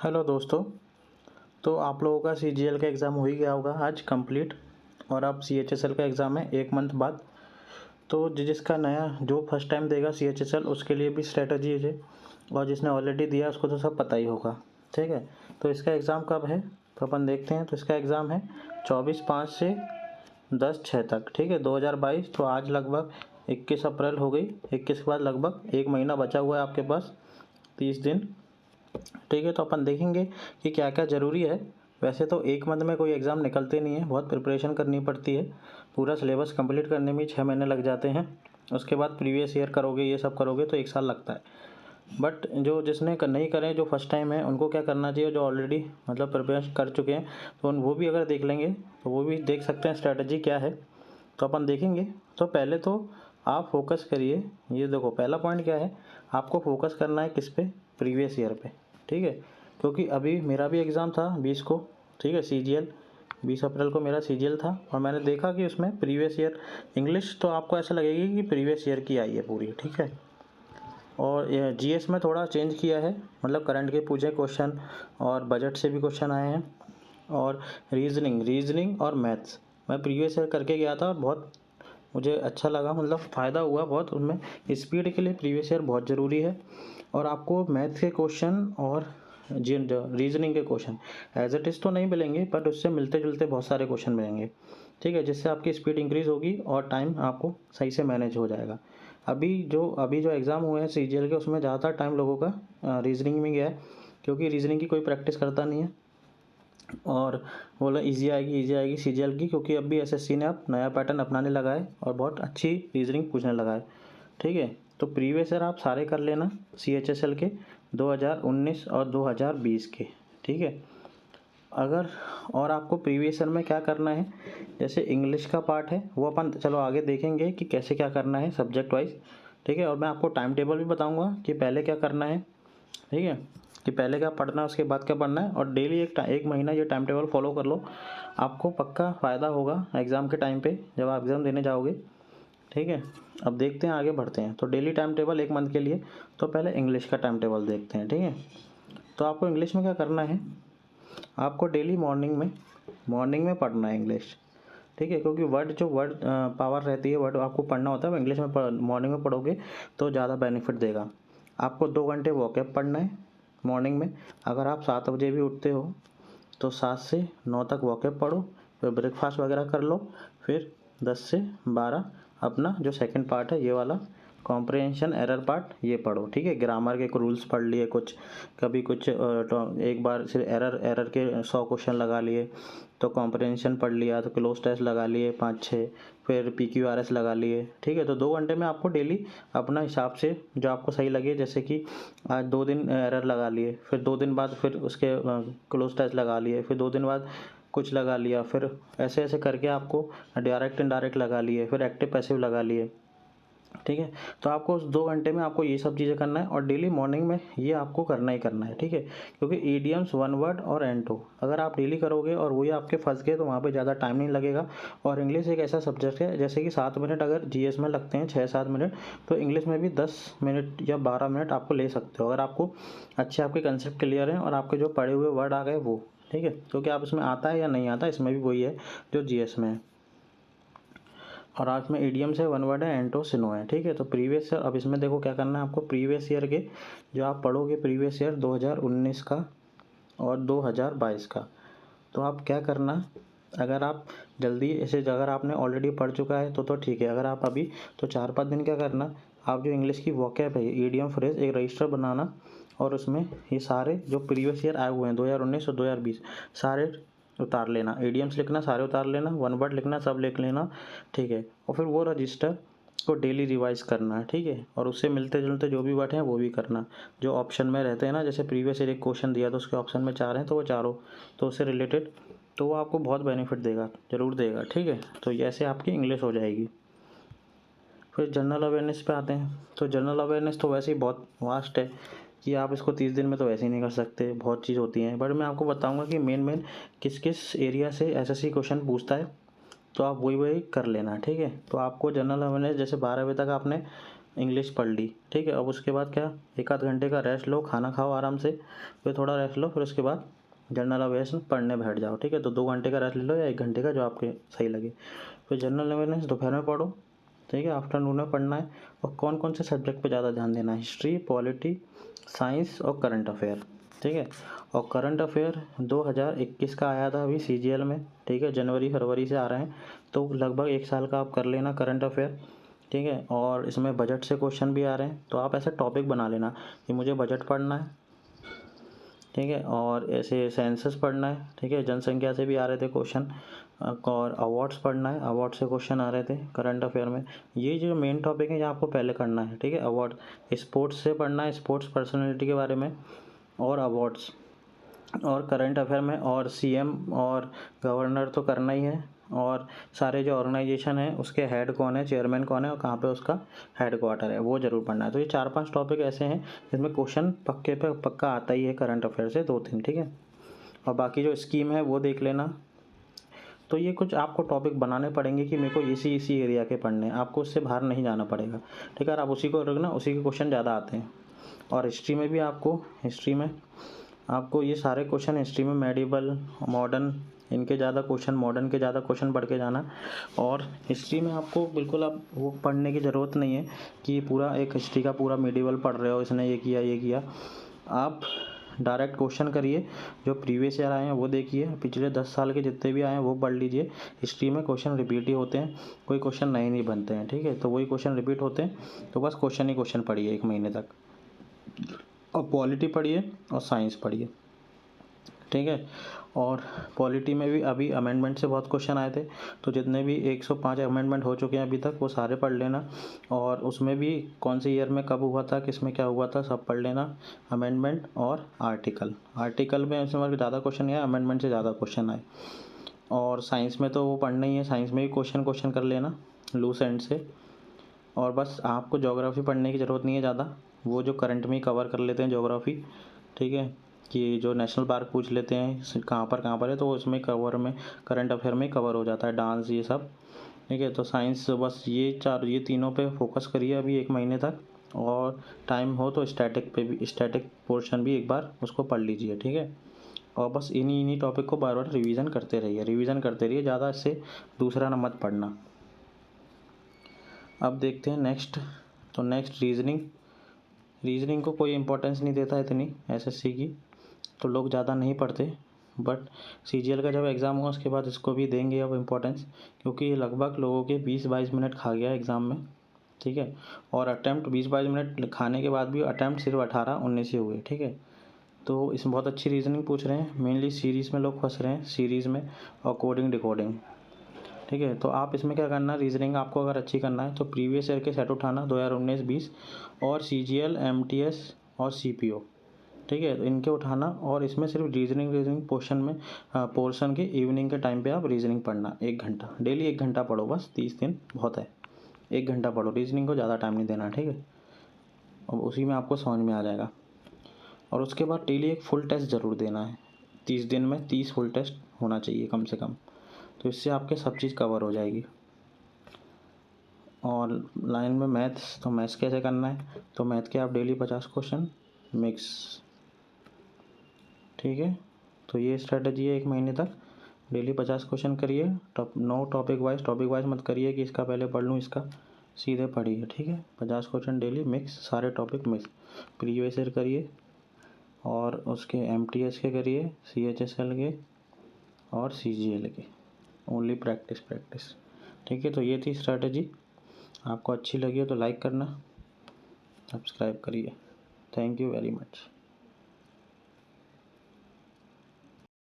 Hello दोस्तों। तो आप लोगों का सीजीएल का एग्ज़ाम हो ही गया होगा आज कंप्लीट, और अब सीएचएसएल का एग्ज़ाम है 1 मंथ बाद। तो जिसका नया जो फर्स्ट टाइम देगा सीएचएसएल उसके लिए भी स्ट्रेटजी है, और जिसने ऑलरेडी दिया उसको तो सब पता ही होगा। ठीक है, तो इसका एग्ज़ाम कब है तो अपन देखते हैं। तो इसका एग्ज़ाम है 24/5 से 10/6 तक। ठीक है, 2022। तो आज लगभग 21 अप्रैल हो गई। 21 के बाद लगभग 1 महीना बचा हुआ है आपके पास, 30 दिन। ठीक है, तो अपन देखेंगे कि क्या क्या ज़रूरी है। वैसे तो 1 मंथ में कोई एग्ज़ाम निकलते नहीं है, बहुत प्रिपरेशन करनी पड़ती है। पूरा सिलेबस कंप्लीट करने में 6 महीने लग जाते हैं। उसके बाद प्रीवियस ईयर करोगे, ये सब करोगे तो 1 साल लगता है। बट जो जिसने नहीं करें, जो फर्स्ट टाइम है, उनको क्या करना चाहिए, जो ऑलरेडी मतलब प्रिपरेशन कर चुके हैं, तो वो भी अगर देख लेंगे तो वो भी देख सकते हैं स्ट्रैटेजी क्या है। तो अपन देखेंगे। तो पहले तो आप फोकस करिए। ये देखो, पहला पॉइंट क्या है, आपको फोकस करना है किस पे, प्रीवियस ईयर पे। ठीक है, क्योंकि अभी मेरा भी एग्ज़ाम था 20 को। ठीक है, सीजीएल 20 अप्रैल को मेरा सीजीएल था, और मैंने देखा कि उसमें प्रीवियस ईयर इंग्लिश तो आपको ऐसा लगेगी कि प्रीवियस ईयर की आई है पूरी। ठीक है, और जीएस में थोड़ा चेंज किया है, मतलब करंट के पूछे क्वेश्चन और बजट से भी क्वेश्चन आए हैं। और रीजनिंग और मैथ्स मैं प्रीवियस ईयर करके गया था, और बहुत मुझे अच्छा लगा, मतलब फ़ायदा हुआ बहुत उनमें। स्पीड के लिए प्रीवियस ईयर बहुत ज़रूरी है। और आपको मैथ्स के क्वेश्चन और रीजनिंग के क्वेश्चन एज इट इज़ तो नहीं मिलेंगे, बट उससे मिलते जुलते बहुत सारे क्वेश्चन मिलेंगे। ठीक है, जिससे आपकी स्पीड इंक्रीज़ होगी और टाइम आपको सही से मैनेज हो जाएगा। अभी जो एग्ज़ाम हुए हैं सीजीएल के, उसमें ज़्यादातर टाइम लोगों का रीजनिंग में गया है, क्योंकि रीजनिंग की कोई प्रैक्टिस करता नहीं है। और बोला इजी आएगी सीजीएल की, क्योंकि अब भी एसएससी ने अब नया पैटर्न अपनाने लगा है और बहुत अच्छी रीजनिंग पूछने लगा है। ठीक है, तो प्रीवियस ईयर आप सारे कर लेना सीएचएसएल के 2019 और 2020 के। ठीक है, अगर और आपको प्रीवियस ईयर में क्या करना है, जैसे इंग्लिश का पार्ट है वो अपन चलो आगे देखेंगे कि कैसे क्या करना है सब्जेक्ट वाइज। ठीक है, और मैं आपको टाइम टेबल भी बताऊंगा कि पहले क्या करना है। ठीक है, कि पहले क्या पढ़ना है उसके बाद क्या पढ़ना है, और डेली एक महीना ये टाइम टेबल फॉलो कर लो, आपको पक्का फ़ायदा होगा एग्ज़ाम के टाइम पे जब आप एग्ज़ाम देने जाओगे। ठीक है, अब देखते हैं, आगे बढ़ते हैं। तो डेली टाइम टेबल 1 मंथ के लिए। तो पहले इंग्लिश का टाइम टेबल देखते हैं। ठीक है, तो आपको इंग्लिश में क्या करना है, आपको डेली मॉर्निंग में पढ़ना है इंग्लिश। ठीक है, क्योंकि वर्ड पावर रहती है, वर्ड आपको पढ़ना होता है, इंग्लिश में मॉर्निंग में पढ़ोगे तो ज़्यादा बेनिफिट देगा। आपको 2 घंटे वॉकअप पढ़ना है मॉर्निंग में। अगर आप 7 बजे भी उठते हो तो 7 से 9 तक वॉकअप पढ़ो, फिर ब्रेकफास्ट वगैरह कर लो, फिर 10 से 12 अपना जो सेकंड पार्ट है ये वाला कॉम्प्रिहेंशन एरर पार्ट ये पढ़ो। ठीक है, ग्रामर के रूल्स पढ़ लिए कुछ, कभी कुछ एक बार सिर्फ एरर के 100 क्वेश्चन लगा लिए, तो कॉम्प्रिहेंशन पढ़ लिया, तो क्लोज टेस्ट लगा लिए 5-6, फिर पीक्यूआरएस लगा लिए। ठीक है, तो 2 घंटे में आपको डेली अपना हिसाब से जो आपको सही लगे, जैसे कि आज 2 दिन एरर लगा लिए, फिर 2 दिन बाद फिर उसके क्लोज टेस्ट लगा लिए, फिर 2 दिन बाद कुछ लगा लिया, फिर ऐसे ऐसे करके आपको डायरेक्ट इनडायरेक्ट लगा लिए, फिर एक्टिव पैसिव लगा लिए। ठीक है, तो आपको उस 2 घंटे में आपको ये सब चीज़ें करना है, और डेली मॉर्निंग में ये आपको करना ही करना है। ठीक है, क्योंकि ईडियम्स, वन वर्ड और एंटो अगर आप डेली करोगे और वही आपके फंस गए तो वहाँ पे ज़्यादा टाइम नहीं लगेगा। और इंग्लिश एक ऐसा सब्जेक्ट है, जैसे कि 7 मिनट अगर जीएस में लगते हैं, 6-7 मिनट, तो इंग्लिश में भी 10 मिनट या 12 मिनट आपको ले सकते हो, अगर आपको अच्छे आपके कंसेप्ट क्लियर हैं और आपके जो पढ़े हुए वर्ड आ गए वो। ठीक है, क्योंकि आप इसमें आता है या नहीं आता, इसमें भी वही है जो जीएस में है। और आज में ईडियम्स है, वन वर्ड है, एंटो सिनो है। ठीक है, तो प्रीवियस ईयर, अब इसमें देखो क्या करना है आपको, प्रीवियस ईयर के जो आप पढ़ोगे प्रीवियस ईयर 2019 का और 2022 का, तो आप क्या करना, अगर आप जल्दी ऐसे अगर आपने ऑलरेडी पढ़ चुका है तो ठीक है, अगर आप अभी तो 4-5 दिन क्या करना, आप जो इंग्लिश की वोकैब है, ईडियम फ्रेज, एक रजिस्टर बनाना, और उसमें ये सारे जो प्रीवियस ईयर आए हुए हैं 2019 और 2020 सारे उतार लेना, ईडियम्स लिखना सारे उतार लेना, वन वर्ड लिखना सब लिख लेना। ठीक है, और फिर वो रजिस्टर को डेली रिवाइज करना है। ठीक है, और उससे मिलते जुलते जो भी वर्ड हैं वो भी करना, जो ऑप्शन में रहते हैं ना, जैसे प्रीवियस ईयर एक क्वेश्चन दिया तो उसके ऑप्शन में 4 हैं तो वो चारों, तो उससे रिलेटेड, तो वो आपको बहुत बेनिफिट देगा, ज़रूर देगा। ठीक है, तो ये ऐसे आपकी इंग्लिश हो जाएगी। फिर जनरल अवेयरनेस पे आते हैं। तो जनरल अवेयरनेस तो वैसे ही बहुत वास्ट है कि आप इसको 30 दिन में तो वैसे ही नहीं कर सकते, बहुत चीज़ होती हैं, बट मैं आपको बताऊंगा कि मेन किस किस एरिया से एसएससी क्वेश्चन पूछता है, तो आप वही वही कर लेना। ठीक है, तो आपको जनरल अवेयरनेस जैसे 12 बजे तक आपने इंग्लिश पढ़ ली, ठीक है। अब उसके बाद क्या, एक आध घंटे का रेस्ट लो, खाना खाओ आराम से, फिर थोड़ा रेस्ट लो, फिर उसके बाद जनरल अवेयरनेस पढ़ने बैठ जाओ, ठीक है। तो 2 घंटे का रेस्ट ले लो या 1 घंटे का, जो आपके सही लगे। फिर जनरल अवेयरनेस दोपहर में पढ़ो, ठीक है। आफ्टरनून में पढ़ना है। और कौन कौन से सब्जेक्ट पे ज़्यादा ध्यान देना है, हिस्ट्री, पॉलिटी, साइंस और करंट अफेयर, ठीक है। और करंट अफेयर 2021 का आया था अभी CGL में, ठीक है। जनवरी फरवरी से आ रहे हैं, तो लगभग 1 साल का आप कर लेना करंट अफेयर, ठीक है। और इसमें बजट से क्वेश्चन भी आ रहे हैं, तो आप ऐसा टॉपिक बना लेना कि मुझे बजट पढ़ना है, ठीक है। और ऐसे सेंसस पढ़ना है, ठीक है। जनसंख्या से भी आ रहे थे क्वेश्चन। और अवार्ड्स पढ़ना है, अवार्ड से क्वेश्चन आ रहे थे करंट अफेयर में। ये जो मेन टॉपिक है ये आपको पहले करना है, ठीक है। अवार्ड, स्पोर्ट्स से पढ़ना है, स्पोर्ट्स पर्सनैलिटी के बारे में, और अवार्ड्स, और करंट अफेयर में, और CM और गवर्नर तो करना ही है। और सारे जो ऑर्गेनाइजेशन है उसके हेड कौन है, चेयरमैन कौन है, और कहाँ पे उसका हेड क्वार्टर है, वो ज़रूर पढ़ना है। तो ये 4-5 टॉपिक ऐसे हैं जिसमें क्वेश्चन पक्के पे पक्का आता ही है करंट अफेयर से 2-3, ठीक है। और बाकी जो स्कीम है वो देख लेना। तो ये कुछ आपको टॉपिक बनाने पड़ेंगे कि मेरे को इसी एरिया के पढ़ने हैं, आपको उससे बाहर नहीं जाना पड़ेगा, ठीक है। आप उसी को रखना, उसी के क्वेश्चन ज़्यादा आते हैं। और हिस्ट्री में भी आपको ये सारे क्वेश्चन, हिस्ट्री में मेडिवल, मॉडर्न, इनके ज़्यादा क्वेश्चन, मॉडर्न के ज़्यादा क्वेश्चन पढ़ के जाना। और हिस्ट्री में आपको बिल्कुल आप वो पढ़ने की ज़रूरत नहीं है कि पूरा एक हिस्ट्री का पूरा मेडिवल पढ़ रहे हो, इसने ये किया। आप डायरेक्ट क्वेश्चन करिए, जो प्रीवियस ईयर आए हैं वो देखिए, पिछले 10 साल के जितने भी आए हैं वो पढ़ लीजिए। हिस्ट्री में क्वेश्चन रिपीट ही होते हैं, कोई क्वेश्चन नए नहीं बनते हैं, ठीक है। तो वही क्वेश्चन रिपीट होते हैं, तो बस क्वेश्चन ही क्वेश्चन पढ़िए 1 महीने तक। और पॉलिटी पढ़िए और साइंस पढ़िए, ठीक है। और पॉलिटी में भी अभी अमेंडमेंट से बहुत क्वेश्चन आए थे, तो जितने भी 105 अमेंडमेंट हो चुके हैं अभी तक, वो सारे पढ़ लेना। और उसमें भी कौन से ईयर में कब हुआ था, किस में क्या हुआ था, सब पढ़ लेना। अमेंडमेंट और आर्टिकल में इसमें ज़्यादा क्वेश्चन आए, अमेंडमेंट से ज़्यादा क्वेश्चन आए। और साइंस में तो वो पढ़ना ही है, साइंस में भी क्वेश्चन कर लेना लूस एंड से। और बस आपको ज्योग्राफी पढ़ने की ज़रूरत नहीं है ज़्यादा, वो जो करंट में ही कवर कर लेते हैं ज्योग्राफी, ठीक है। कि जो नेशनल पार्क पूछ लेते हैं कहाँ पर है, तो उसमें कवर में, करंट अफेयर में कवर हो जाता है, डांस ये सब, ठीक है। तो साइंस बस ये तीनों पे फोकस करिए अभी 1 महीने तक। और टाइम हो तो स्टैटिक पोर्शन भी एक बार उसको पढ़ लीजिए, ठीक है। और बस इन्हीं टॉपिक को बार बार रिवीजन करते रहिए, ज़्यादा इससे दूसरा न मत पढ़ना। अब देखते हैं नेक्स्ट। तो नेक्स्ट रीजनिंग को कोई इम्पोर्टेंस नहीं देता इतनी SSC की, तो लोग ज़्यादा नहीं पढ़ते। बट CGL का जब एग्ज़ाम हुआ उसके बाद इसको भी देंगे अब इम्पोर्टेंस, क्योंकि ये लगभग लोगों के 20-22 मिनट खा गया एग्ज़ाम में, ठीक है। और अटैम्प्ट 20-22 मिनट खाने के बाद भी अटैम्प्ट सिर्फ 18-19 ही हुए, ठीक है। तो इसमें बहुत अच्छी रीजनिंग पूछ रहे हैं, मेनली सीरीज़ में लोग फंस रहे हैं, सीरीज़ में और कोडिंग डिकोडिंग, ठीक है। तो आप इसमें क्या करना, रीजनिंग आपको अगर अच्छी करना है तो प्रीवियस ईयर के सेट उठाना 2019-20, और CGL, MTS और CPO, ठीक है। तो इनके उठाना, और इसमें सिर्फ रीजनिंग पोर्शन के इवनिंग के टाइम पे आप रीजनिंग पढ़ना 1 घंटा, डेली 1 घंटा पढ़ो, बस 30 दिन बहुत है, 1 घंटा पढ़ो रीजनिंग को, ज़्यादा टाइम नहीं देना, ठीक है। और उसी में आपको समझ में आ जाएगा। और उसके बाद डेली एक फुल टेस्ट ज़रूर देना है, 30 दिन में 30 फुल टेस्ट होना चाहिए कम से कम, तो इससे आपके सब चीज़ कवर हो जाएगी। और लाइन में मैथ्स, तो मैथ्स कैसे करना है, तो मैथ के आप डेली 50 क्वेश्चन मिक्स, ठीक है। तो ये स्ट्रेटजी है 1 महीने तक, डेली 50 क्वेश्चन करिए। नो टॉपिक वाइज मत करिए कि इसका पहले पढ़ लूँ इसका, सीधे पढ़िए, ठीक है। 50 क्वेश्चन डेली मिक्स, सारे टॉपिक मिक्स, प्रीवियस ईयर करिए, और उसके MTS के करिए, CHSL के और CGL के, ओनली प्रैक्टिस, ठीक है। तो ये थी स्ट्रैटेजी, आपको अच्छी लगी हो तो लाइक करना, सब्सक्राइब करिए। Thank you very much.